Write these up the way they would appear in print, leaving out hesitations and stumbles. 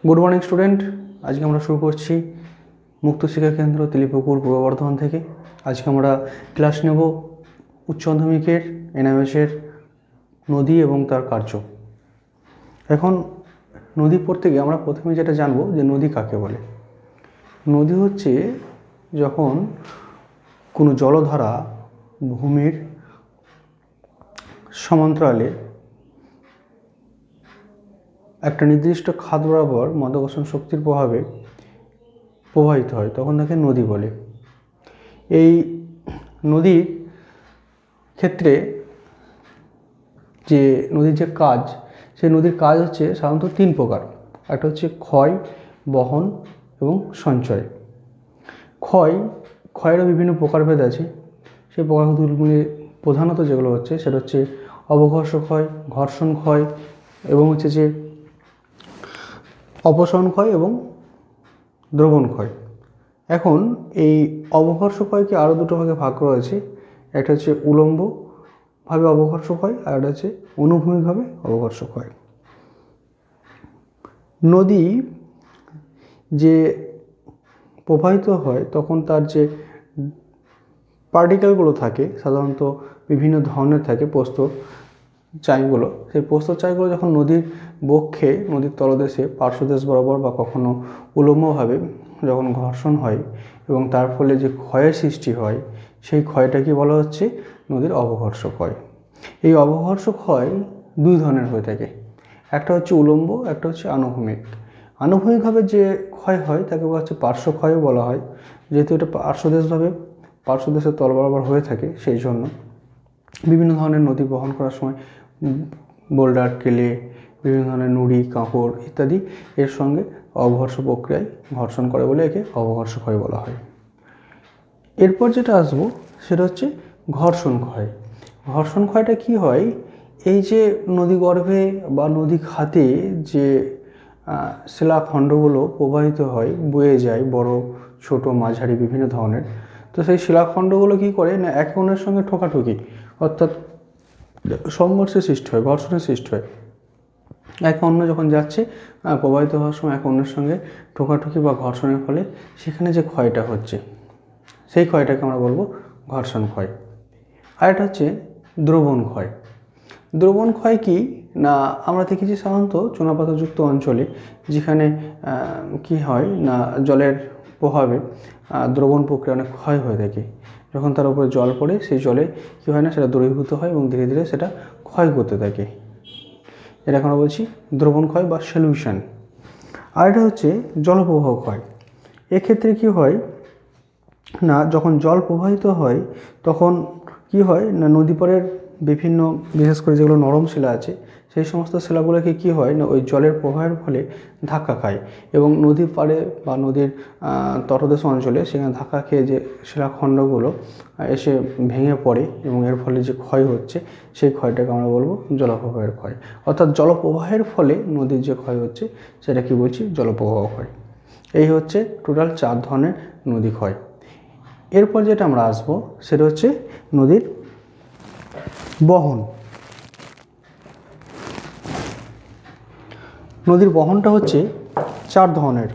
Good morning student. আজকে আমরা শুরু করছি মুক্ত শিক্ষা কেন্দ্র তেলিপুকুর পূর্ব বর্ধমান থেকে। আজকে আমরা ক্লাস নেব উচ্চ মাধ্যমিকের এনএমএসের নদী এবং তার কার্য। এখন নদী পড়তে গিয়ে আমরা প্রথমে যেটা জানবো যে নদী কাকে বলে। নদী হচ্ছে যখন কোনো জলধারা ভূমির সমান্তরালে একটা নির্দিষ্ট খাত বরাবর মাধ্যাকর্ষণ শক্তির প্রভাবে প্রবাহিত হয়, তখন তাকে নদী বলে। এই নদীর ক্ষেত্রে যে নদীর যে কাজ, সেই নদীর কাজ হচ্ছে সাধারণত তিন প্রকার। একটা হচ্ছে ক্ষয়, বহন এবং সঞ্চয়। ক্ষয়েরও বিভিন্ন প্রকারভেদ আছে। সেই প্রকারগুলি প্রধানত যেগুলো হচ্ছে সেটা হচ্ছে অবঘর্ষ ক্ষয়, ঘর্ষণ ক্ষয় এবং হচ্ছে যে অপসরণ ক্ষয় এবং দ্রবণ ক্ষয়। এখন এই অবঘর্ষ ক্ষয়কে আরও দুটো ভাগে ভাগ করা হয়েছে। একটা হচ্ছে উলম্বভাবে অবঘর্ষ ক্ষয় আর একটা হচ্ছে অনুভূমিকভাবে অবঘর্ষ ক্ষয়। নদী যে প্রবাহিত হয় তখন তার যে পার্টিকেলগুলো থাকে সাধারণত বিভিন্ন ধরনের থাকে, প্রস্তর চাইগুলো। সেই প্রস্তর চাইগুলো যখন নদীর বক্ষে, নদীর তলদেশে পার্শ্বদেশ বরাবর বা কখনো উলম্বভাবে যখন ঘর্ষণ হয় এবং তার ফলে যে ক্ষয়ের সৃষ্টি হয়, সেই ক্ষয়টাকে বলা হচ্ছে নদীর অবঘর্ষ ক্ষয়। এই অবঘর্ষ ক্ষয় দুই ধরনের হয়ে থাকে। একটা হচ্ছে উলম্ব, একটা হচ্ছে আনুভূমিক। আনুভূমিকভাবে যে ক্ষয় হয় তাকে বলা হচ্ছে পার্শ্বক্ষয়ও বলা হয়, যেহেতু এটা পার্শ্বদেশের তল বরাবর হয়ে থাকে। সেই জন্য বিভিন্ন ধরনের নদী বহন করার সময় বোল্ডার, কেলে, বিভিন্ন ধরনের নুড়ি, কাঁকড় ইত্যাদি এর সঙ্গে অবঘর্ষ প্রক্রিয়ায় ঘর্ষণ করে বলে একে অবঘর্ষ ক্ষয় বলা হয়। এরপর যেটা আসবো সেটা হচ্ছে ঘর্ষণ ক্ষয়। ঘর্ষণ ক্ষয়টা কী হয়, এই যে নদীগর্ভে বা নদী খাতে যে শিলাখণ্ডগুলো প্রবাহিত হয়, বয়ে যায়, বড় ছোট মাঝারি বিভিন্ন ধরনের, তো সেই শিলাখণ্ডগুলো কী করে না একে অন্যের সঙ্গে ঠোকাঠুকি অর্থাৎ সংঘর্ষের সৃষ্টি হয়, ঘর্ষণের সৃষ্টি হয়। একে অন্য যখন যাচ্ছে প্রবাহিত হওয়ার সময় একে অন্যের সঙ্গে ঠোকাঠুকি বা ঘর্ষণের ফলে সেখানে যে ক্ষয়টা হচ্ছে সেই ক্ষয়টাকে আমরা বলবো ঘর্ষণ ক্ষয়। আর এটা হচ্ছে দ্রবণ ক্ষয়। দ্রবণ ক্ষয় কি না, আমরা দেখেছি সাধারণত চুনাপাতাযুক্ত অঞ্চলে যেখানে কি হয় না জলের প্রভাবে দ্রবণ প্রক্রিয়া অনেক ক্ষয় হয়ে থাকে। যখন তার উপরে জল পড়ে সেই জলে কী হয় না সেটা দ্রবীভূত হয় এবং ধীরে ধীরে সেটা ক্ষয় করতে থাকে। এটা আমরা বলছি দ্রবণ ক্ষয় বা সলিউশন। আর এটা হচ্ছে জলপ্রবাহ ক্ষয়। এক্ষেত্রে কি হয় না, যখন জল প্রবাহিত হয় তখন কি হয় না নদী পাড়ের বিভিন্ন, বিশেষ করে যেগুলো নরম শিলা আছে সেই সমস্ত শিলাগুলোকে কি হয় না ওই জলের প্রবাহের ফলে ধাক্কা খায় এবং নদীর পাড়ে বা নদীর তটদেশ অঞ্চলে সেখানে ধাক্কা খেয়ে যে শিলাখণ্ডগুলো এসে ভেঙে পড়ে এবং এর ফলে যে ক্ষয় হচ্ছে সেই ক্ষয়টাকে আমরা বলবো জলপ্রবাহের ক্ষয়। অর্থাৎ জলপ্রবাহের ফলে নদীর যে ক্ষয় হচ্ছে সেটা কি বলছি জলপ্রবাহ ক্ষয়। এই হচ্ছে টোটাল 4 ধরনের নদী ক্ষয়। এরপর যেটা আমরা আসবো সেটা হচ্ছে নদীর বহন। নদীর বহনটা হচ্ছে 4 ধরনের।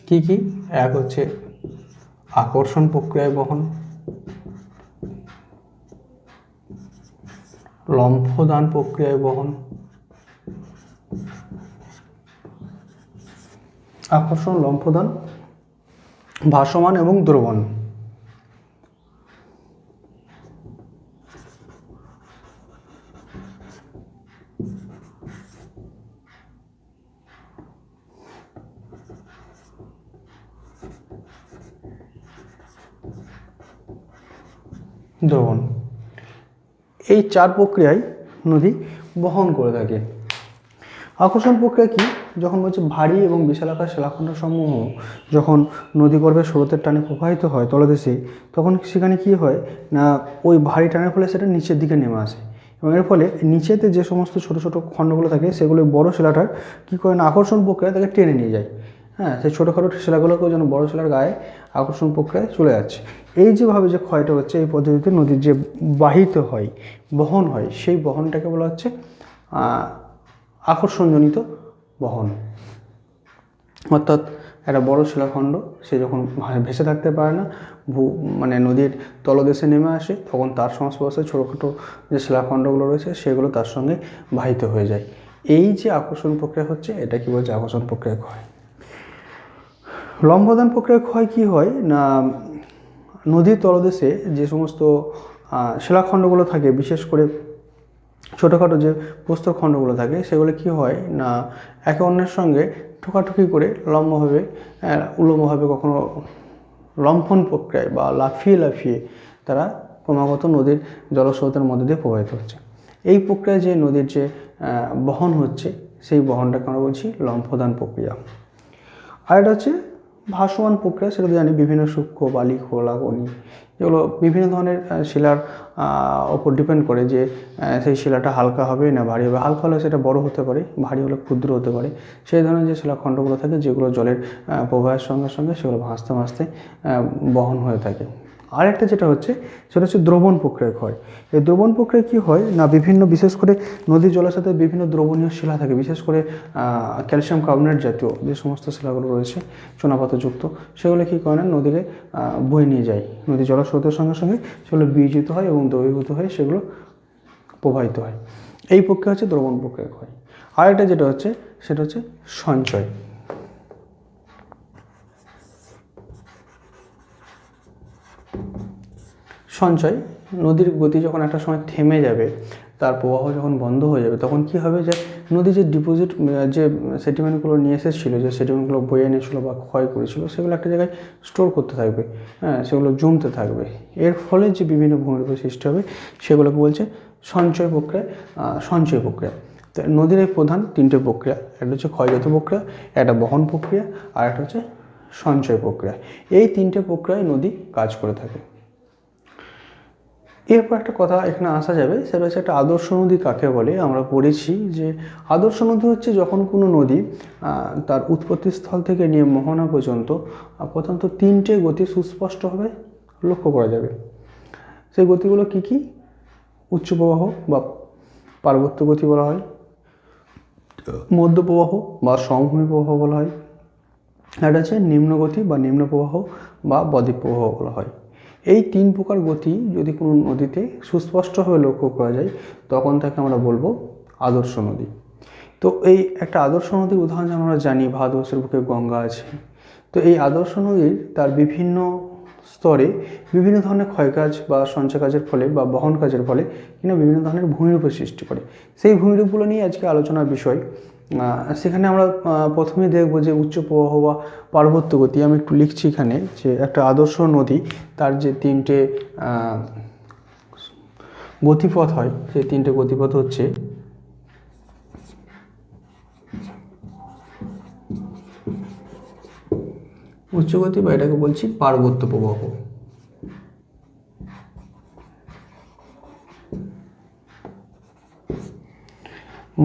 কি কি? এক হচ্ছে আকর্ষণ প্রক্রিয়ায় বহন, লম্ফদান প্রক্রিয়ায় বহন, আকর্ষণ, লম্ফদান, ভাসমান এবং দ্রবণ। দ্রবণ, এই 4 প্রক্রিয়ায় নদী বহন করে থাকে। আকর্ষণ প্রক্রিয়া কি? যখন বলছে ভারী এবং বিশালাকার শিলাখণ্ড সমূহ যখন নদীগর্ভের স্রোতের টানে প্রবাহিত হয় তলদেশে, তখন সেখানে কি হয় না ওই ভারী টানের ফলে সেটা নিচের দিকে নেমে আসে এবং এর ফলে নিচেতে যে সমস্ত ছোট ছোট খণ্ডগুলো থাকে সেগুলো বড় শিলাটার কী করে না আকর্ষণ প্রক্রিয়া তাকে টেনে নিয়ে যায়। হ্যাঁ, সেই ছোটোখাটো শিলাগুলোকেও যেন বড় শিলার গায়ে আকর্ষণ প্রক্রিয়ায় চলে যাচ্ছে। এই যেভাবে যে ক্ষয়টা হচ্ছে, এই পদ্ধতিতে নদীর যে বাহিত হয়, বহন হয়, সেই বহনটাকে বলা হচ্ছে আকর্ষণজনিত বহন। অর্থাৎ একটা বড় শিলাখণ্ড সে যখন ভেসে থাকতে পারে না, মানে নদীর তলদেশে নেমে আসে, তখন তার সংস্পর্শে ছোটোখাটো যে শিলাখণ্ডগুলো রয়েছে সেগুলো তার সঙ্গে বাহিত হয়ে যায়। এই যে আকর্ষণ প্রক্রিয়া হচ্ছে, এটা কি বলছে? আকর্ষণ প্রক্রিয়া ক্ষয়। লম্বদান প্রক্রিয়া ক্ষয় কী হয় না, নদীর তলদেশে যে সমস্ত শিলাখণ্ডগুলো থাকে, বিশেষ করে ছোটোখাটো যে প্রস্তরখণ্ডগুলো থাকে, সেগুলো কি হয় না একে অন্যের সঙ্গে ঠোকাঠুকি করে লম্বভাবে উলম্বভাবে কখনো লম্ফন প্রক্রিয়ায় বা লাফিয়ে লাফিয়ে তারা ক্রমাগত নদীর জলস্রোতের মধ্যে দিয়ে প্রবাহিত হচ্ছে। এই প্রক্রিয়ায় যে নদীর যে বহন হচ্ছে, সেই বহনটাকে আমরা বলছি লম্ফদান প্রক্রিয়া। আর এটা হচ্ছে ভাসমান প্রক্রিয়া, সেটা তো জানি, বিভিন্ন সূক্ষ্ম বালি, খোলা, খনি, যেগুলো বিভিন্ন ধরনের শিলার ওপর ডিপেন্ড করে যে সেই শিলাটা হালকা হবে না ভারী হবে। হালকা হলে সেটা বড় হতে পারে, ভারী হলে ক্ষুদ্র হতে পারে। সেই ধরনের যে শিলাখণ্ডগুলো থাকে, যেগুলো জলের প্রবাহের সঙ্গে সঙ্গে সেগুলো ভাসতে ভাসতে বহন হয়ে থাকে। আরেকটা যেটা হচ্ছে, সেটা হচ্ছে দ্রবণ প্রক্রিয়া ক্ষয়। এই দ্রবণ প্রক্রিয়া কী হয় না, বিভিন্ন বিশেষ করে নদীর জলের সাথে বিভিন্ন দ্রবণীয় শিলা থাকে, বিশেষ করে ক্যালসিয়াম কার্বনেট জাতীয় যে সমস্ত শিলাগুলো রয়েছে চুনাপাতাযুক্ত, সেগুলো কী করে না নদীকে বয়ে নিয়ে যায়। নদীর জলস্রোতের সঙ্গে সঙ্গে সেগুলো বিয়োজিত হয় এবং দ্রবীভূত হয়ে সেগুলো প্রবাহিত হয়। এই প্রক্রিয়া হচ্ছে দ্রবণ প্রক্রিয়া ক্ষয়। আরেকটা যেটা হচ্ছে, সেটা হচ্ছে সঞ্চয়। সঞ্চয়, নদীর গতি যখন একটা সময় থেমে যাবে, তার প্রবাহ যখন বন্ধ হয়ে যাবে, তখন কি হবে যে নদী যে ডিপোজিট যে সেডিমেন্টগুলো নিয়ে এসেছিলো, যে সেডিমেন্টগুলো বয়ে এনেছিলো বা ক্ষয় করেছিল, সেগুলো একটা জায়গায় স্টোর করতে থাকবে, হ্যাঁ, সেগুলো জমতে থাকবে। এর ফলে যে বিভিন্ন ভূমিরূপের সৃষ্টি হবে, সেগুলোকে বলছে সঞ্চয় প্রক্রিয়া। সঞ্চয় প্রক্রিয়া, তো নদীর এই প্রধান তিনটে প্রক্রিয়া, একটা হচ্ছে ক্ষয়জাত প্রক্রিয়া, একটা বহন প্রক্রিয়া, আর একটা হচ্ছে সঞ্চয় প্রক্রিয়া। এই তিনটে প্রক্রিয়ায় নদী কাজ করে থাকে। এরপর একটা কথা এখানে আসা যাবে, সেটা হচ্ছে একটা আদর্শ নদী কাকে বলে। আমরা পড়েছি যে আদর্শ নদী হচ্ছে যখন কোনো নদী তার উৎপত্তিস্থল থেকে নিয়ে মোহনা পর্যন্ত প্রথমত তিনটে গতি সুস্পষ্টভাবে লক্ষ্য করা যাবে। সেই গতিগুলো কি কি? উচ্চ প্রবাহ বা পার্বত্য গতি বলা হয়, মধ্য প্রবাহ বা সমভূমি প্রবাহ বলা হয়, এটা হচ্ছে নিম্নগতি বা নিম্ন প্রবাহ বা বদ্বীপ প্রবাহ বলা হয়। এই তিন প্রকার গতি যদি কোনো নদীতে সুস্পষ্টভাবে লক্ষ্য করা যায়, তখন তাকে আমরা বলবো আদর্শ নদী। তো এই একটা আদর্শ নদীর উদাহরণ যেমন আমরা জানি, ভারতবর্ষের বুকে গঙ্গা আছে। তো এই আদর্শ নদীর তার বিভিন্ন স্তরে বিভিন্ন ধরনের ক্ষয়কাজ বা সঞ্চয় কাজের ফলে বা বহন কাজের ফলে কিনা বিভিন্ন ধরনের ভূমিরূপের সৃষ্টি করে। সেই ভূমিরূপগুলো নিয়ে আজকে আলোচনার বিষয়। সেখানে আমরা প্রথমেই দেখব যে উচ্চ প্রবাহ বা পার্বত্য গতি। আমি একটু লিখছি এখানে যে একটা আদর্শ নদী, তার যে তিনটে গতিপথ হয়, সেই তিনটে গতিপথ হচ্ছে উচ্চগতি বা এটাকে বলছি পার্বত্য প্রবাহ,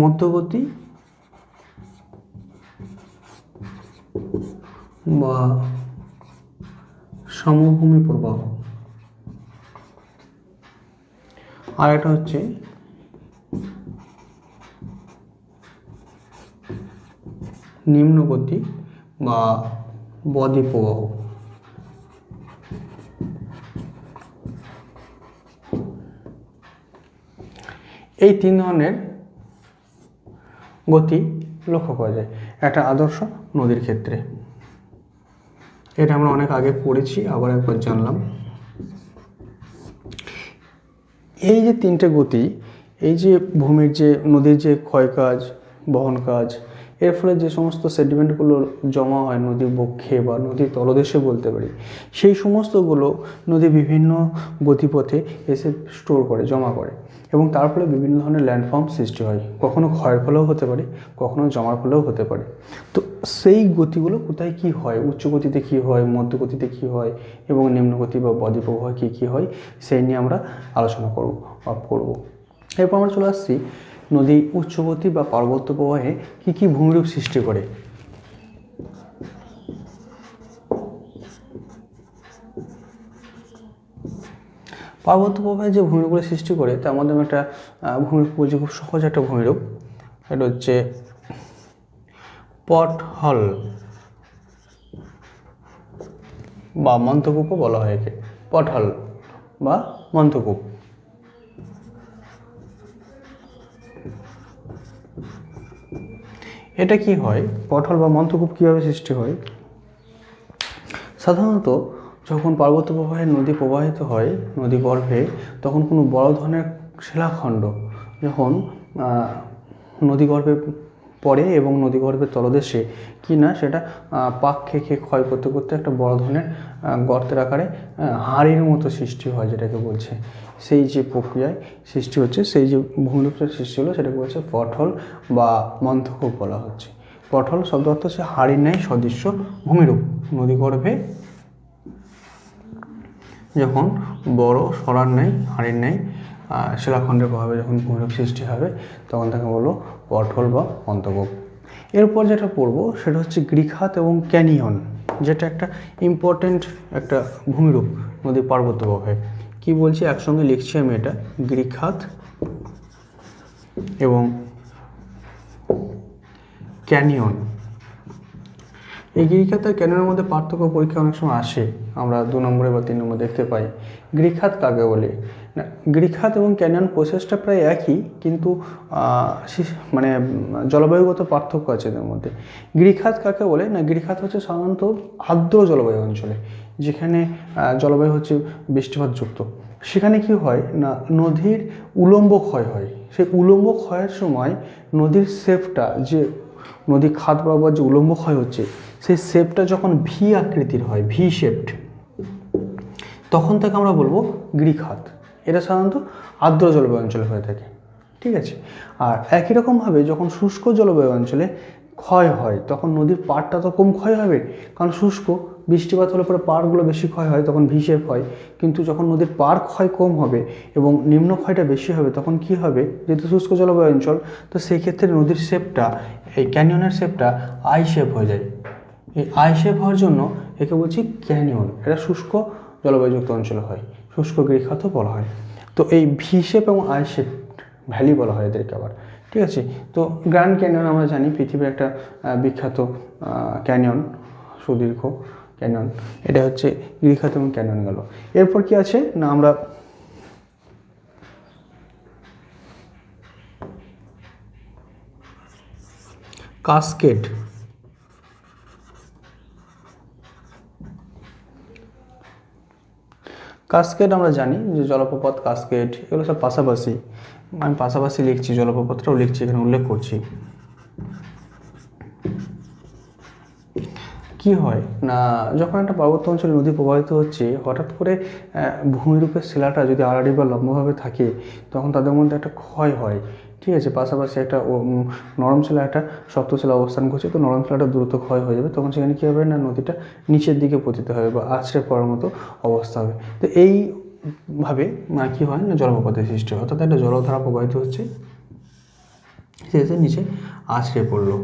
মধ্যগতি বা সমভূমি প্রবাহ, আর এটা হচ্ছে নিম্নগতি বা বদ্বীপ প্রবাহ। এই তিন ধরনের গতি লক্ষ্য করা যায় একটা আদর্শ নদীর ক্ষেত্রে। এটা আমরা অনেক আগে পড়েছি, আবার একবার জানলাম। এই যে তিনটে গতি, এই যে ভূমির যে নদীর যে ক্ষয় কাজ, বহন কাজ, এর ফলে যে সমস্ত সেডিমেন্টগুলো জমা হয় নদীর বক্ষে বা নদীর তলদেশে বলতে পারি, সেই সমস্তগুলো নদী বিভিন্ন গতিপথে এসে স্টোর করে, জমা করে, এবং তার ফলে বিভিন্ন ধরনের ল্যান্ডফর্ম সৃষ্টি হয়। কখনো ক্ষয়ের ফলেও হতে পারে, কখনো জমার ফলেও হতে পারে। তো সেই গতিগুলো কোথায় কী হয়, উচ্চ গতিতে কী হয়, মধ্য গতিতে কী হয়, এবং নিম্নগতি বা বদ্বীপ প্রবাহ কী কী হয়, সেই নিয়ে আমরা আলোচনা করব। এরপর আমরা চলে আসছি নদী উচ্চগতি বা পার্বত্য প্রবাহে কী কী ভূমিরূপ সৃষ্টি করে। পার্বত্য প্রবাহে যে ভূমিরূপগুলো সৃষ্টি করে তার মধ্যে আমি একটা ভূমিরূপ বলছি, খুব সহজ একটা ভূমিরূপ। এটা হচ্ছে পটহল বা মন্থকূপও বলা হয় একে, পটহল বা মন্থকূপ। এটা কি হয়, পটহল বা মন্থকূপ কীভাবে সৃষ্টি হয়? সাধারণত যখন পার্বত্য প্রবাহে নদী প্রবাহিত হয় নদী গর্ভে, তখন কোনো বড় ধরনের শিলাখণ্ড যখন নদীগর্ভে পড়ে এবং নদীগর্ভের তলদেশে কি না সেটা পাক খেয়ে ক্ষয় করতে করতে একটা বড় ধরনের গর্তের আকারে হাঁড়ির মতো সৃষ্টি হয়, যেটাকে বলছে। সেই যে প্রক্রিয়ায় সৃষ্টি হচ্ছে, সেই যে ভূমিরূপটা সৃষ্টি হলো, সেটাকে বলছে পটহল বা মন্থকূপ বলা হচ্ছে। পটহল শব্দ অর্থ হচ্ছে হাঁড়ির ন্যায় সদৃশ্য ভূমিরূপ। নদীগর্ভে যখন বড় সরার ন্যায় হাঁড়ির ন্যায় শিলাখণ্ডের প্রভাবে যখন ভূমিরূপ সৃষ্টি হবে, তখন তাকে বলবো পটহল বা মন্থকূপ। এরপর যেটা পড়বো সেটা হচ্ছে গৃখাত এবং ক্যানিয়ন, যেটা একটা ইম্পর্টেন্ট একটা ভূমিরূপ নদীর পার্বত্য প্রবাহে। কী বলছি একসঙ্গে লিখছি আমি, এটা গৃখাত এবং ক্যানিয়ন। এই গৃখাত আর ক্যানিয়নের মধ্যে পার্থক্য পরীক্ষা অনেক সময় আসে, আমরা 2 নম্বরে বা 3 নম্বরে দেখতে পাই। গৃখাত কাকে বলে না, গৃখাত এবং ক্যানিয়ন প্রসেসটা প্রায় একই, কিন্তু মানে জলবায়ুগত পার্থক্য আছে এদের মধ্যে। গৃখাত কাকে বলে না, গৃখাত হচ্ছে সাধারণত আর্দ্র জলবায়ু অঞ্চলে, যেখানে জলবায়ু হচ্ছে বৃষ্টিপাতযুক্ত। সেখানে কি হয় না, নদীর উলম্ব ক্ষয় হয়। সেই উলম্ব ক্ষয়ের সময় নদীর শেপটা, যে নদী খাত বরাবর যে উলম্ব ক্ষয় হচ্ছে, সেই শেপটা যখন ভি আকৃতির হয়, ভি শেপড, তখন তাকে আমরা বলবো গৃখাত। এটা সাধারণত আর্দ্র জলবায়ু অঞ্চলে হয়ে থাকে, ঠিক আছে। আর একই রকমভাবে যখন শুষ্ক জলবায়ু অঞ্চলে ক্ষয় হয়, তখন নদীর পাড়টা তো কম ক্ষয় হবে, কারণ শুষ্ক, বৃষ্টিপাত হলে পরে পাড়গুলো বেশি ক্ষয় হয়, তখন ভি শেপ হয়। কিন্তু যখন নদীর পাড় ক্ষয় কম হবে এবং নিম্ন ক্ষয়টা বেশি হবে, তখন কি হবে, যেহেতু শুষ্ক জলবায়ু অঞ্চল, তো সেই ক্ষেত্রে নদীর শেপটা, এই ক্যানিয়নের শেপটা আই শেপ হয়ে যায়। এই আই শেপ হওয়ার জন্য একে বলছি ক্যানিয়ন। এটা শুষ্ক জলবায়ুযুক্ত অঞ্চলে হয়, শুষ্ক গৃখাতও বলা হয়। তো এই ভি শেপ এবং আই শেপ ভ্যালি বলা হয় এদেরকে আবার, ঠিক আছে। তো গ্র্যান্ড ক্যানিয়ন আমরা জানি পৃথিবীর একটা বিখ্যাত ক্যানিয়ন, সুদীর্ঘ ক্যানিয়ন। এটা হচ্ছে গৃখাত এবং ক্যানিয়ন গেল। এরপর কি আছে না, আমরা কাসকেড, কাসকেড আমরা জানি যে জলপ্রপাত, কাসকেড এগুলো সব পাশাপাশি, আমি পাশাপাশি লিখছি, জলপ্রপাতটাও লিখছি, এখানে উল্লেখ করছি। কি হয় না, যখন একটা পার্বত্য অঞ্চলে নদী প্রবাহিত হচ্ছে, হঠাৎ করে ভূমিরূপের শিলাটা যদি আড়াআড়ি বা লম্বভাবে থাকে, তখন তাদের মধ্যে একটা ক্ষয় হয়, ঠিক আছে। পাশাপাশি একটা নরম শিলা, একটা শক্ত শিলা অবস্থান করছে, তো নরম শিলাটা দ্রুত ক্ষয় হয়ে যাবে, তখন সেখানে কী হবে না, নদীটা নিচের দিকে পতিত হবে বা আছড়ে পড়ার মতো অবস্থা হবে। তো এইভাবে কী হয় না, জলপ্রপাতের সৃষ্টি হয়, অর্থাৎ একটা জলধারা প্রবাহিত হচ্ছে, সে নিচে আছড়ে পড়লো।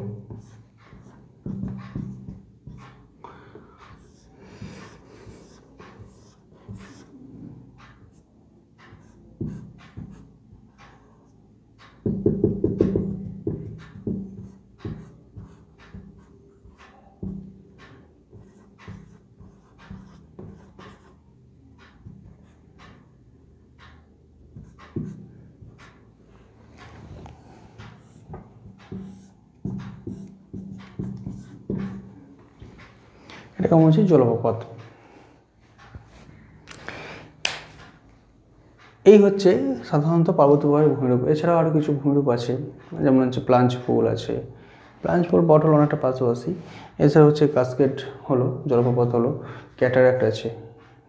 এটা কেমন হচ্ছে জলপ্রপাত। এই হচ্ছে সাধারণত পার্বত্য প্রবাহের ভূমিরূপ। এছাড়াও আরও কিছু ভূমিরূপ আছে, যেমন হচ্ছে প্লাঞ্চ পুল আছে, প্লাঞ্চ পুল পটহল অনেকটা পাশাপাশি। এছাড়া হচ্ছে কাসকেড হলো, জলপ্রপাত হলো, ক্যাটারাক্ট আছে,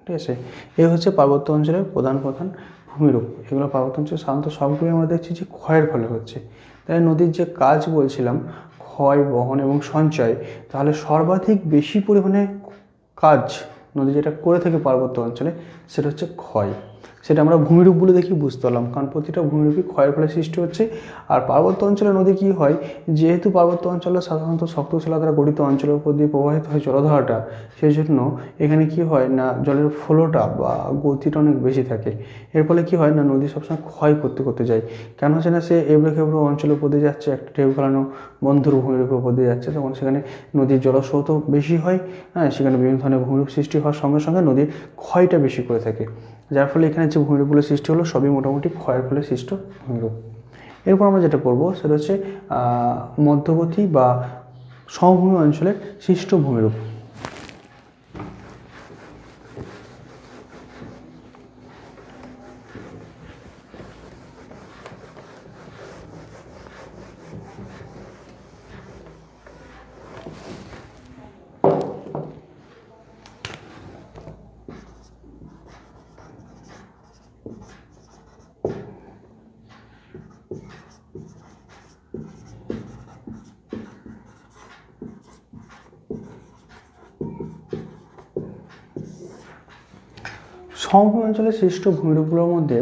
ঠিক আছে। এই হচ্ছে পার্বত্য অঞ্চলের প্রধান প্রধান ভূমিরূপ। এগুলো পার্বত্য অঞ্চলে সাধারণত সবগুলোই আমরা দেখছি যে ক্ষয়ের ফলে হচ্ছে। তাই নদীর যে কাজ বলছিলাম, ক্ষয়, বহন এবং সঞ্চয়, তাহলে সর্বাধিক বেশি পরিমাণে কাজ নদী যেটা করে থাকে পার্বত্য অঞ্চলে, সেটা হচ্ছে ক্ষয়। সেটা আমরা ভূমিরূপ বলে দেখি বুঝতে পারলাম, কারণ প্রতিটা ভূমিরূপই ক্ষয়ের ফলে সৃষ্টি হচ্ছে। আর পার্বত্য অঞ্চলের নদী কী হয়, যেহেতু পার্বত্য অঞ্চলে সাধারণত শক্ত শিলা দ্বারা গঠিত অঞ্চলের উপর দিয়ে প্রবাহিত হয় জলধারাটা, সেই জন্য এখানে কি হয় না জলের ফ্লোটা বা গতিটা অনেক বেশি থাকে। এর ফলে কি হয় না নদী সবসময় ক্ষয় করতে করতে যায়। কেন হচ্ছে না, সে এবড়ো খেবড়ো অঞ্চলের উপর দিয়ে যাচ্ছে, একটা ঢেউ খেলানো বন্ধুর ভূমিরূপের উপর দিয়ে যাচ্ছে, তখন সেখানে নদীর জলস্রোতও বেশি হয়। হ্যাঁ, সেখানে বিভিন্ন ধরনের ভূমিরূপ সৃষ্টি হওয়ার সঙ্গে সঙ্গে নদীর ক্ষয়টা বেশি করে থাকে, যার ফলে এখানে যে ভূমিরূপগুলো সৃষ্টি হলো সবই মোটামুটি ক্ষয়ের ফলে সৃষ্ট ভূমিরূপ। এরপর আমরা যেটা পড়বো সেটা হচ্ছে মধ্যবর্তী বা সমভূমি অঞ্চলের সৃষ্ট ভূমিরূপ। সমভূমি অঞ্চলের সৃষ্ট ভূমিরূপগুলোর মধ্যে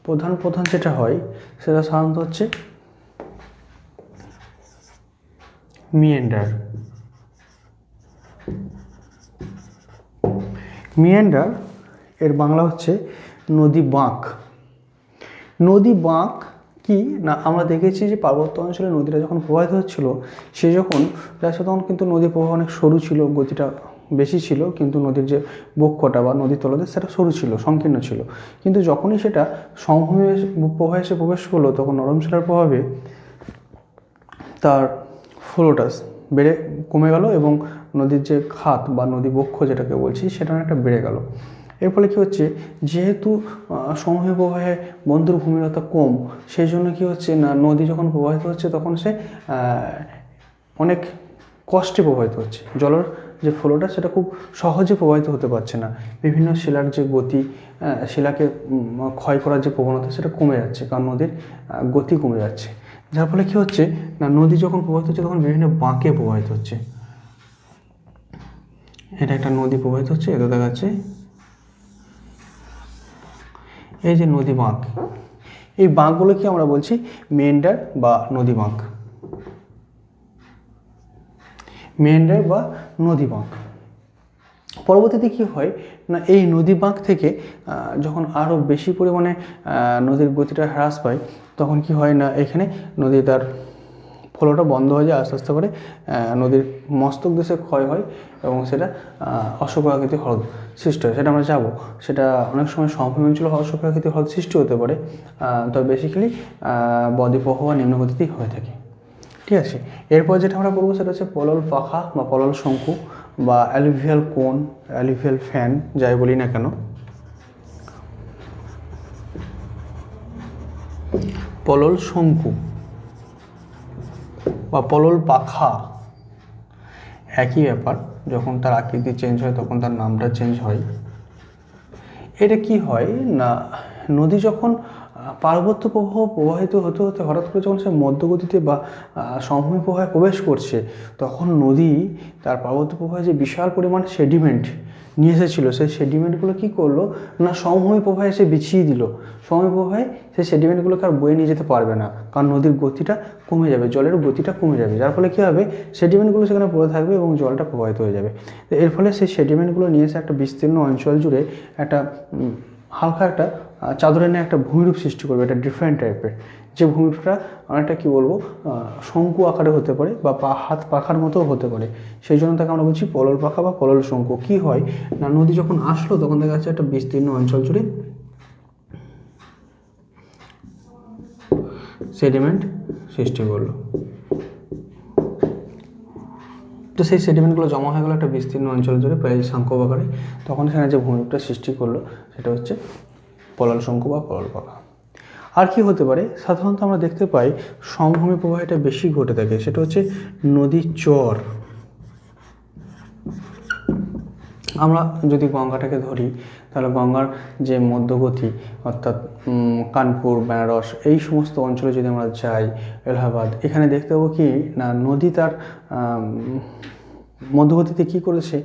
প্রধান প্রধান যেটা হয় সেটা সাধারণত হচ্ছে মিয়েন্ডার। মিয়েন্ডার এর বাংলা হচ্ছে নদী বাঁক। নদী বাঁক কি না, আমরা দেখেছি যে পার্বত্য অঞ্চলে নদীটা যখন প্রবাহিত হচ্ছিল সে যখন যাচ্ছে তখন কিন্তু নদীর প্রবাহ অনেক সরু ছিল, গতিটা বেশি ছিল, কিন্তু নদীর যে বক্ষটা বা নদীর তলদেশ সেটা সরু ছিল, সংকীর্ণ ছিল। কিন্তু যখনই সেটা সমভূমি প্রবাহে এসে প্রবেশ করলো তখন নরম শিলার প্রভাবে তার ফ্লোটা কমে গেল এবং নদীর যে খাত বা নদী বক্ষ যেটাকে বলছি সেটা অনেকটা বেড়ে গেল। এর ফলে কী হচ্ছে, যেহেতু সমভূমি প্রবাহে বন্ধুর ভূমিরতা কম, সেই জন্য কী হচ্ছে না নদী যখন প্রবাহিত হচ্ছে তখন সে অনেক কষ্টে প্রবাহিত হচ্ছে। জলের যে ফ্লোটা সেটা খুব সহজে প্রবাহিত হতে পারছে না। বিভিন্ন শিলার যে গতি, শিলাকে ক্ষয় করার যে প্রবণতা সেটা কমে যাচ্ছে, কারণ নদীর গতি কমে যাচ্ছে। যার ফলে কী হচ্ছে না নদী যখন প্রবাহিত হচ্ছে তখন বিভিন্ন বাঁকে প্রবাহিত হচ্ছে। এটা একটা নদী প্রবাহিত হচ্ছে, এটা দেখা যাচ্ছে এই যে নদী বাঁক। এই বাঁকগুলোকে আমরা বলছি মেন্ডার বা নদী বাঁক। মেন্ডার বা নদী বাঁক। পরবর্তীতে কী হয় না এই নদী বাঁক থেকে যখন আরও বেশি পরিমাণে নদীর গতিটা হ্রাস পায় তখন কি হয় না এখানে নদী তার ফ্লোটা বন্ধ হয়ে যায়, আস্তে আস্তে করে নদীর মস্তক দেশে ক্ষয় হয় এবং সেটা অশ্বক্ষাকৃতি হ্রদ সৃষ্টি হয়। সেটা আমরা যাবো, সেটা অনেক সময় সমভূমি অঞ্চলে অশ্বক্ষাকৃতি হ্রদ সৃষ্টি হতে পারে, তবে বেসিক্যালি বদ্বীপহ বা নিম্নগতিতেই হয়ে থাকে। ঠিক আছে, এরপর যেটা আমরা করবো সেটা হচ্ছে পলল পাখা বা পলল শঙ্কু বা অ্যালুভিয়াল কোন, অ্যালুভিয়াল ফ্যান যাই বলি না কেন। পলল শঙ্কু বা পলল পাখা একই ব্যাপার, যখন তার আকৃতি চেঞ্জ হয় তখন তার নামটা চেঞ্জ হয়। এটা কি হয় না নদী যখন পার্বত্য প্রবাহ প্রবাহিত হতে হতে হঠাৎ করে যখন সে মধ্যগতিতে বা সমভূমি প্রবাহে প্রবেশ করছে তখন নদী তার পার্বত্য প্রবাহে যে বিশাল পরিমাণ সেডিমেন্ট নিয়ে এসেছিলো সেই সেডিমেন্টগুলো কী করলো না সমভূমি প্রবাহে এসে বিছিয়ে দিল। সমভূমি প্রবাহে সেই সেডিমেন্টগুলোকে আর বয়ে নিয়ে যেতে পারবে না, কারণ নদীর গতিটা কমে যাবে, জলের গতিটা কমে যাবে, যার ফলে কী হবে সেডিমেন্টগুলো সেখানে পড়ে থাকবে এবং জলটা প্রবাহিত হয়ে যাবে। তো এর ফলে সেই সেডিমেন্টগুলো নিয়ে এসে একটা বিস্তীর্ণ অঞ্চল জুড়ে একটা হালকা একটা চাদরের নিয়ে একটা ভূমিরূপ সৃষ্টি করবে, এটা ডিফারেন্ট টাইপের। যে ভূমিরূপটা অনেকটা কী বলবো শঙ্কু আকারে হতে পারে বা হাত পাখার মতো হতে পারে, সেই জন্য তাকে আমরা বলছি পলল পাখা বা পলল শঙ্কু। কী হয় না নদী যখন আসলো তখন দেখা যাচ্ছে একটা বিস্তীর্ণ অঞ্চল জুড়ে সেডিমেন্ট সৃষ্টি করলো। তো সেই সেডিমেন্টগুলো জমা হয়ে গেলো একটা বিস্তীর্ণ অঞ্চল জুড়ে প্রায় শঙ্কু আকারে, তখন সেখানে যে ভূমিরূপটা সৃষ্টি করলো সেটা হচ্ছে পলল শঙ্কু বা পলল পাখা। আর কি হতে পারে, সাধারণত আমরা দেখতে পাই সমভূমি প্রবাহটা বেশি ঘটে থাকে, সেটা হচ্ছে নদীর চর। আমরা যদি গঙ্গাটাকে ধরি তাহলে গঙ্গার যে মধ্যগতি অর্থাৎ কানপুর, বেনারস এই সমস্ত অঞ্চলে যদি আমরা যাই, এলাহাবাদ, এখানে দেখতে পাবো কি না নদী তার মধ্যগতিতে কী করেছে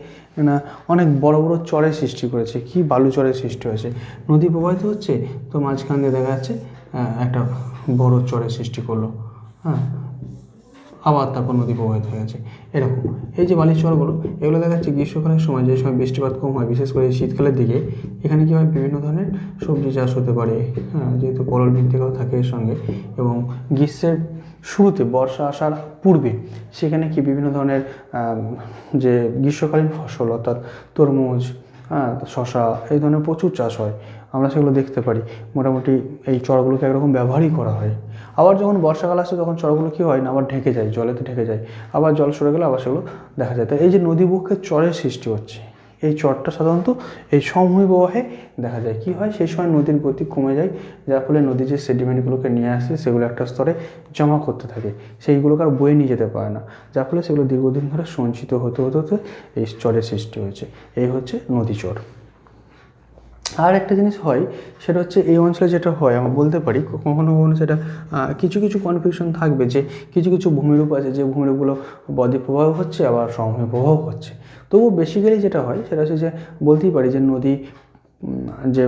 না অনেক বড় বড় চরের সৃষ্টি করেছে, কি বালু চরের সৃষ্টি হয়েছে। নদী প্রবাহিত হচ্ছে তো মাঝখান দিয়ে দেখা যাচ্ছে একটা বড় চরের সৃষ্টি করলো, হ্যাঁ, আবার তারপর নদী প্রবাহিত হয়ে গেছে এরকম। এই যে বালির চরগুলো এগুলো দেখা যাচ্ছে গ্রীষ্মকালের সময়, যে সময় বৃষ্টিপাত কম হয়, বিশেষ করে শীতকালের দিকে, এখানে কী হয় বিভিন্ন ধরনের সবজি চাষ হতে পারে, হ্যাঁ, যেহেতু পলল মৃত্তিকাও থাকে এর সঙ্গে। এবং গ্রীষ্মের শুরুতে বর্ষা আসার পূর্বে সেখানে কি বিভিন্ন ধরনের যে গ্রীষ্মকালীন ফসল অর্থাৎ তরমুজ, হ্যাঁ, শশা, এই ধরনের প্রচুর চাষ হয়, আমরা সেগুলো দেখতে পারি। মোটামুটি এই চরগুলোকে একরকম ব্যবহারই করা হয়। আবার যখন বর্ষাকাল আসে তখন চরগুলো কী হয় না আবার ঢেকে যায়, জলেতে ঢেকে যায়, আবার জল সরে গেলে আবার সেগুলো দেখা যায়। তাই এই যে নদীবক্ষে চরের সৃষ্টি হচ্ছে, এই চরটা সাধারণত এই সমভূমি প্রবাহে দেখা যায়। কী হয় সেই সময় নদীর গতি কমে যায়, যার ফলে নদী যে সেডিমেন্টগুলোকে নিয়ে আসে সেগুলো একটা স্তরে জমা করতে থাকে, সেইগুলোকে আর বয়ে নিয়ে যেতে পারে না, যার ফলে সেগুলো দীর্ঘদিন ধরে সঞ্চিত হতে হতে হতে এই চরের সৃষ্টি হয়েছে। এই হচ্ছে নদী চর। আর একটা জিনিস হয় সেটা হচ্ছে এই অঞ্চলে যেটা হয় আমরা বলতে পারি কখনো কখনো সেটা কিছু কিছু কনফিউশন থাকবে, যে কিছু কিছু ভূমিরূপ আছে যে ভূমিরূপগুলো বদ্বীপ প্রবাহ হচ্ছে আবার সমভূমি প্রবাহ হচ্ছে। তবু বেসিক্যালি যেটা হয় সেটা হচ্ছে যে বলতেই পারি যে নদী যে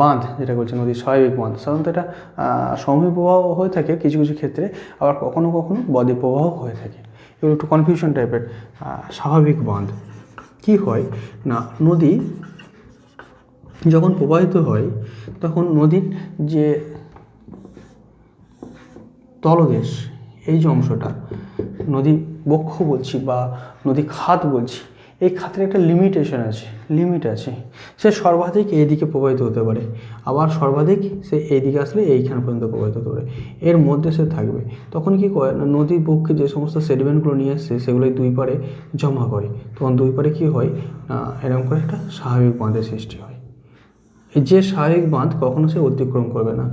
বাঁধ যেটা বলছে নদীর স্বাভাবিক বাঁধ, সাধারণত এটা সমভূমি প্রবাহ হয়ে থাকে কিছু কিছু ক্ষেত্রে, আবার কখনো কখনো বদ্বীপ প্রবাহ হয়ে থাকে। এগুলো একটু কনফিউশন টাইপের। স্বাভাবিক বাঁধ কী হয় না, নদী যখন প্রবাহিত হয় তখন নদীর যে তলদেশ, এই যে অংশটা নদী বক্ষ বলছি বা নদী খাত বলছি, এই খাতের একটা লিমিট আছে। সে সর্বাধিক এইদিকে প্রবাহিত হতে পারে, আবার সর্বাধিক সে এইদিকে আসলে এইখান পর্যন্ত প্রবাহিত হতে পারে, এর মধ্যে সে থাকবে। তখন কী করে না, নদীর বক্ষে যে সমস্ত সেডিমেন্টগুলো নিয়ে এসছে সেগুলো দুই পারে জমা করে, তখন দুই পারে কী হয় না এরকম করে একটা স্বাভাবিক বাঁধের সৃষ্টি হয়। এই যে স্বাভাবিক বাঁধ কখনো সে অতিক্রম করবে না।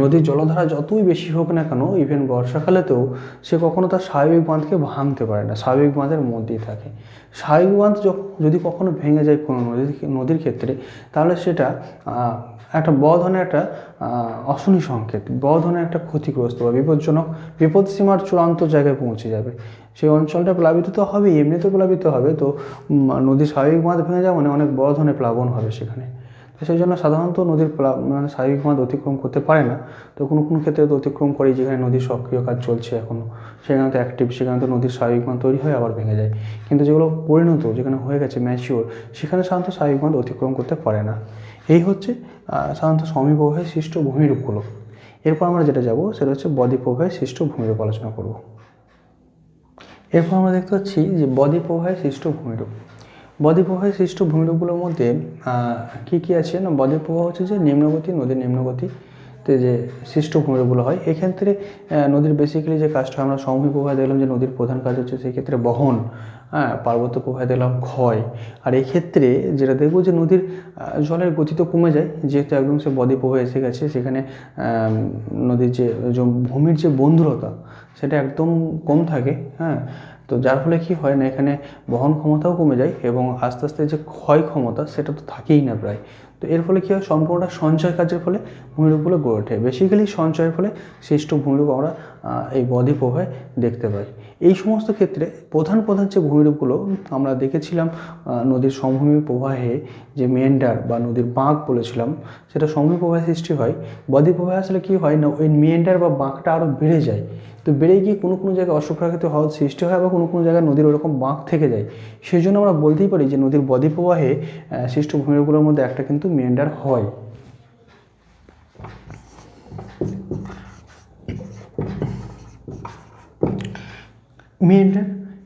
নদীর জলধারা যতই বেশি হোক না কেন, ইভেন বর্ষাকালেতেও সে কখনো তার স্বাভাবিক বাঁধকে ভাঙতে পারে না, স্বাভাবিক বাঁধের মধ্যেই থাকে। স্বাভাবিক বাঁধ যদি কখনো ভেঙে যায় কোনো নদীর ক্ষেত্রে, তাহলে সেটা একটা বড় ধরনের একটা অশনি সংকেত, বড় ধরনের একটা ক্ষতিগ্রস্ত বা বিপজ্জনক, বিপদসীমার চূড়ান্ত জায়গায় পৌঁছে যাবে। সেই অঞ্চলটা প্লাবিত তো হবেই, এমনিতেও প্লাবিত হবে, তো নদীর স্বাভাবিক বাঁধ ভেঙে যাওয়া মানে অনেক বড় ধরনের প্লাবন হবে সেখানে। তো সেই জন্য সাধারণত নদীর মানে স্বাভাবিক বাঁধ অতিক্রম করতে পারে না। তো কোনো কোনো ক্ষেত্রে তো অতিক্রম করে, যেখানে নদীর সক্রিয় কাজ চলছে এখনও, সেখানে তো অ্যাক্টিভ, সেখানে তো নদীর স্বাভাবিক বাঁধ তৈরি হয় আবার ভেঙে যায়। কিন্তু যেগুলো পরিণত, যেখানে হয়ে গেছে ম্যাচিওর, সেখানে সাধারণত স্বাভাবিক বাঁধ অতিক্রম করতে পারে না। এই হচ্ছে সাধারণত সমভূমি প্রবাহে সৃষ্ট ভূমিরূপগুলো। এরপর আমরা যেটা যাব সেটা হচ্ছে বদ্বীপ প্রবাহে সৃষ্ট ভূমিরূপ আলোচনা করব। এরপর আমরা দেখতে পাচ্ছি যে বদ্বীপ প্রবাহে সৃষ্ট ভূমিরূপ। বদ্বীপ প্রবাহে সৃষ্ট ভূমিরূপগুলোর মধ্যে কী কী আছে না, বদ্বীপ প্রবাহ হচ্ছে যে নিম্নগতি, নদীর নিম্নগতিতে যে সৃষ্ট ভূমিরূপগুলো হয়। এক্ষেত্রে নদীর বেসিক্যালি যে কাজটা আমরা সমভূমি প্রবাহে দেখলাম যে নদীর প্রধান কাজ হচ্ছে সেই ক্ষেত্রে বহন, হ্যাঁ, পার্বত্য প্রবাহে দেখলাম ক্ষয়। আর এই ক্ষেত্রে যেটা দেখবো যে নদীর জলের গতি তো কমে যায়, যেহেতু একদম সে বদ্বীপ প্রবাহে এসে গেছে, সেখানে নদীর যে ভূমির যে বন্ধুরতা সেটা একদম কম থাকে, হ্যাঁ। তো যার ফলে কী হয় না, এখানে বহন ক্ষমতাও কমে যায় এবং আস্তে আস্তে যে ক্ষয় ক্ষমতা সেটা তো থাকেই না প্রায়। তো এর ফলে কী হয়, সম্পূর্ণটা সঞ্চয় কাজের ফলে ভূমিরূপগুলো গড়ে ওঠে। বেসিক্যালি সঞ্চয়ের ফলে সৃষ্ট ভূমিরূপ আমরা এই বদ্বীপ প্রবাহে দেখতে পাই। এই সমস্ত ক্ষেত্রে প্রধান যে ভূমিরূপগুলো আমরা দেখেছিলাম নদীর সমভূমি প্রবাহে, যে মেন্ডার বা নদীর বাঁক বলেছিলাম, সেটা সমভূমি প্রবাহে সৃষ্টি হয়। বদ্বীপ প্রবাহে আসলে কী হয় না, ওই মেন্ডার বা বাঁকটা আরও বেড়ে যায়। তো বেড়ে গিয়ে কোনো কোনো জায়গায় অশ্বপ্রাকৃত হ্রদ সৃষ্টি হয়, বা কোনো কোনো জায়গায় নদীর ওরকম বাঁক থেকে যায়। সেই জন্য আমরা বলতেই পারি যে নদীর বদ্বীপ প্রবাহে সৃষ্ট ভূমিরূপগুলোর মধ্যে একটা কিন্তু মেন্ডার হয়।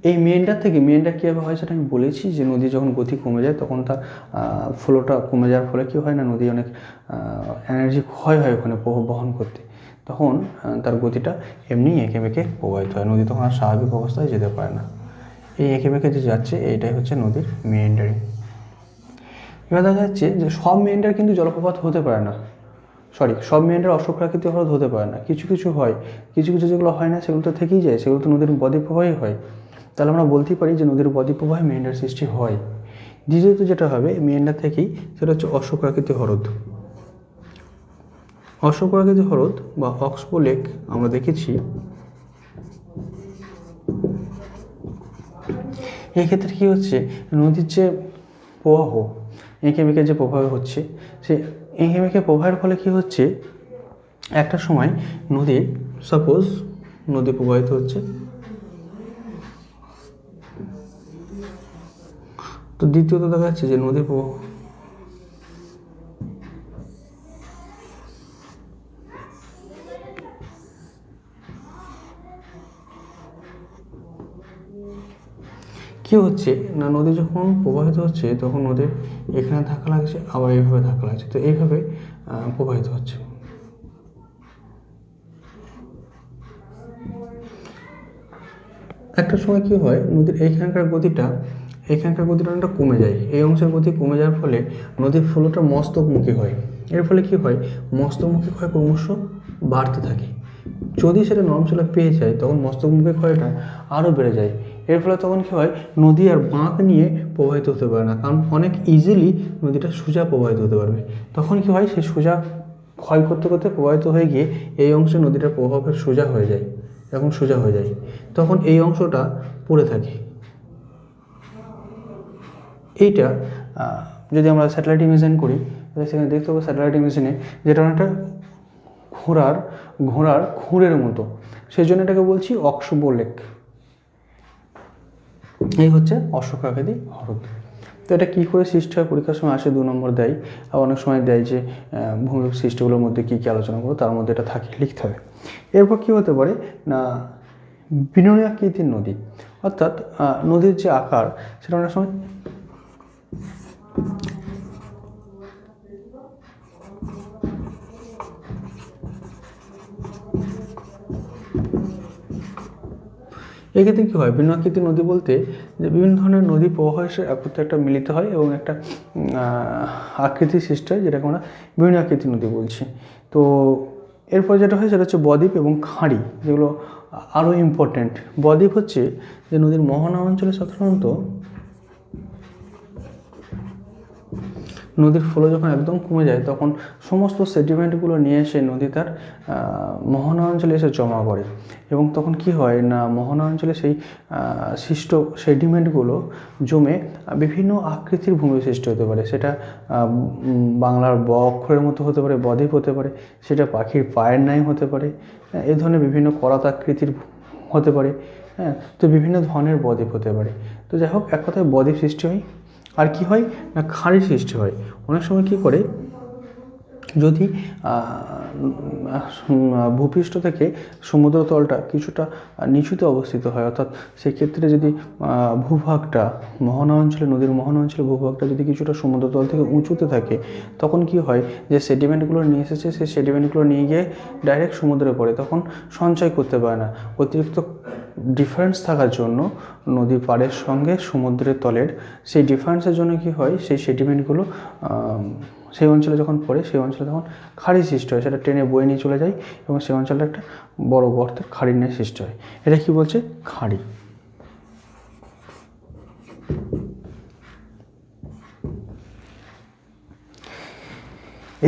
এই মেন্ডার কীভাবে হয় সেটা আমি বলেছি, যে নদী যখন গতি কমে যায় তখন তার ফ্লোটা কমে যাওয়ার ফলে কী হয় না, নদী অনেক এনার্জি ক্ষয় হয় ওখানে বহন করতে, তখন তার গতিটা এমনি এঁকে বেঁকে প্রবাহিত হয়, নদী তখন আর স্বাভাবিক অবস্থায় যেতে পারে না। এই এঁকে বেঁকে যে যাচ্ছে এইটাই হচ্ছে নদীর মেন্ডারিং। এবার দেখা যাচ্ছে যে সব মেন্ডার কিন্তু জলপ্রপাত হতে পারে না, সব মেন্ডার অশ্বপ্রাকৃতিক হ্রদ হতে পারে না, কিছু কিছু হয়, কিছু কিছু যেগুলো হয় না সেগুলো তো থেকেই যায়, সেগুলো তো নদীর বদ্বীপ প্রবাহে হয়। তাহলে আমরা বলতেই পারি যে নদীর বদ্বীপ প্রবাহে মেন্ডার সৃষ্টি হয়। দ্বিতীয়ত যেটা হবে মেন্ডার থেকেই, সেটা হচ্ছে অশ্বপ্রাকৃতিক হ্রদ। অশ্বপ্রাকৃতিক হ্রদ বা অক্সবো লেক আমরা দেখেছি এক্ষেত্রে কী হচ্ছে, নদীর যে প্রবাহ, এঁকে বেঁকে যে প্রবাহ হচ্ছে, সে এঁকে বেঁকে প্রবাহের ফলে কী হচ্ছে, একটা সময় নদীর, সাপোজ নদী প্রবাহিত হচ্ছে, তো দ্বিতীয়ত দেখা যাচ্ছে যে নদীর প্রবাহ কী হচ্ছে না, নদী যখন প্রবাহিত হচ্ছে তখন নদীর এখানে ধাক্কা লাগছে, আবার এইভাবে ধাক্কা লাগছে, তো এইভাবে প্রবাহিত হচ্ছে। একটা সময় কী হয়, নদীর এখানকার গতিটা অনেকটা কমে যায়, এই অংশের গতি কমে যাওয়ার ফলে নদীর ফ্লোটা মস্তকমুখী হয়। এর ফলে কী হয়, মস্তকমুখী ক্ষয় ক্রমশ বাড়তে থাকে। যদি সেটা নর্মচলা পেয়ে যায় তখন মস্তকমুখী ক্ষয়টা আরও বেড়ে যায়। এর ফলে তখন কী হয়, নদী আর বাঁক নিয়ে প্রবাহিত হতে পারে না, কারণ অনেক ইজিলি নদীটা সোজা প্রবাহিত হতে পারবে। তখন কী হয়, সেই সোজা ক্ষয় করতে করতে প্রবাহিত হয়ে গিয়ে এই অংশে নদীটার প্রভাবের সোজা হয়ে যায়। যখন সোজা হয়ে যায় তখন এই অংশটা পড়ে থাকে। এইটা যদি আমরা স্যাটেলাইট ইমেজিন করি তাহলে সেখানে দেখতে পাবো স্যাটেলাইট ইমেজিনে যেটা অনেকটা ঘোড়ার খুঁড়ের মতো, সেই জন্য এটাকে বলছি অক্ষোভ্য লেক। এই হচ্ছে অশ্বক্ষাকৃতি হ্রদ। তো এটা কী করে সৃষ্টি হয়, পরীক্ষার সময় আসে 2 নম্বর দেয়, আর অনেক সময় দেয় যে ভূমিরূপ সৃষ্টিগুলোর মধ্যে কী কী আলোচনা করবো, তার মধ্যে এটা থাকে, লিখতে হবে। এরপর কী হতে পারে না, বিনুনি আকৃতির নদী, অর্থাৎ নদীর যে আকার সেটা অনেক সময় এক্ষেত্রে কী হয়, বিভিন্ন আকৃতির নদী বলতে যে বিভিন্ন ধরনের নদী প্রবাহ এসে একত্রে একটা মিলিত হয় এবং একটা আকৃতির সৃষ্টি হয়, যেটাকে আমরা বিভিন্ন আকৃতির নদী বলছি। তো এরপর যেটা হয় সেটা হচ্ছে বদ্বীপ এবং খাঁড়ি, যেগুলো আরও ইম্পর্ট্যান্ট। বদ্বীপ হচ্ছে যে নদীর মোহনা অঞ্চলে সাধারণত নদীর ফ্লো যখন একদম কমে যায় তখন সমস্ত সেডিমেন্টগুলো নিয়ে এসে নদী তার মোহনা অঞ্চলে এসে জমা করে, এবং তখন কি হয় না, মোহনা অঞ্চলে সেই সৃষ্ট সেডিমেন্টগুলো জমে বিভিন্ন আকৃতির ভূমি সৃষ্টি হতে পারে। সেটা বাংলার ব অক্ষরের মতো হতে পারে, বদ্বীপ হতে পারে, সেটা পাখির পায়ের ন্যায় হতে পারে, এই ধরনের বিভিন্ন করাত আকৃতির হতে পারে। হ্যাঁ, তো বিভিন্ন ধরনের বদ্বীপ হতে পারে। তো যাই হোক, এক কথায় বদ্বীপ সৃষ্টি হয়। আর কি হয় না, খাঁড়ি সৃষ্টি হয়। অনেক সময় কী করে, যদি ভূপৃষ্ঠ থেকে সমুদ্রতলটা কিছুটা নিচুতে অবস্থিত হয়, অর্থাৎ সেক্ষেত্রে যদি ভূভাগটা মোহনা অঞ্চলে, নদীর মোহনা অঞ্চলে ভূভাগটা যদি কিছুটা সমুদ্রতল থেকে উঁচুতে থাকে, তখন কি হয়, যে সেডিমেন্টগুলো নিয়ে এসেছে সেই সেডিমেন্টগুলো নিয়ে গিয়ে ডাইরেক্ট সমুদ্রে পড়ে, তখন সঞ্চয় করতে পারে না। অতিরিক্ত ডিফারেন্স থাকার জন্য নদীর পাড়ের সঙ্গে সমুদ্রের তলের সেই ডিফারেন্সের জন্য কি হয়, সেই সেডিমেন্টগুলো সেই অঞ্চলে যখন পড়ে সেই অঞ্চলে তখন খাড়ি সৃষ্টি হয়, সেটা টেনে বয়ে নিয়ে চলে যায় এবং সেই অঞ্চলটা একটা বড় গর্তের খাড়ির ন্যায় সৃষ্টি হয়। এটা কি বলছে, খাড়ি।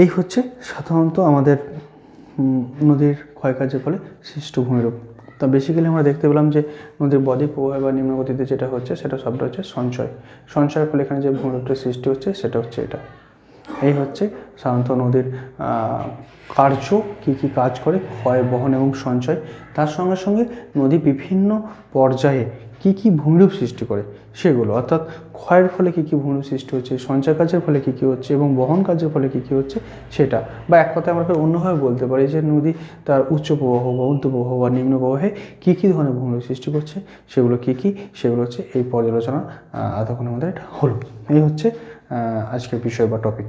এই হচ্ছে সাধারণত আমাদের নদীর ক্ষয়কার্যের ফলে সৃষ্ট ভূমিরূপ। তা বেসিক্যালি আমরা দেখতে পেলাম যে নদীর বদ্বীপ প্রবাহ বা নিম্নগতিতে যেটা হচ্ছে সেটা সবটা হচ্ছে সঞ্চয়ের ফলে এখানে যে ভূমিরূপটা সৃষ্টি হচ্ছে সেটা হচ্ছে এটা। এই হচ্ছে সাধারণত নদীর কার্য, কী কী কাজ করে, ক্ষয়, বহন এবং সঞ্চয়। তার সঙ্গে সঙ্গে নদী বিভিন্ন পর্যায়ে কী কী ভূমিরূপ সৃষ্টি করে সেগুলো, অর্থাৎ ক্ষয়ের ফলে কী কী ভূমিরূপ সৃষ্টি হচ্ছে, সঞ্চয় কাজের ফলে কী কী হচ্ছে এবং বহন কাজের ফলে কী কী হচ্ছে সেটা। বা এক কথায় আমরা অন্যভাবে বলতে পারি যে নদী তার উচ্চ প্রবাহ বা মধ্য প্রবাহ বা নিম্ন প্রবাহে কী কী ধরনের ভূমিরূপ সৃষ্টি করছে, সেগুলো কী কী, সেগুলো হচ্ছে এই পর্যালোচনা এতক্ষণ আমাদের এটা হলো। এই হচ্ছে আজকের বিষয় বা টপিক।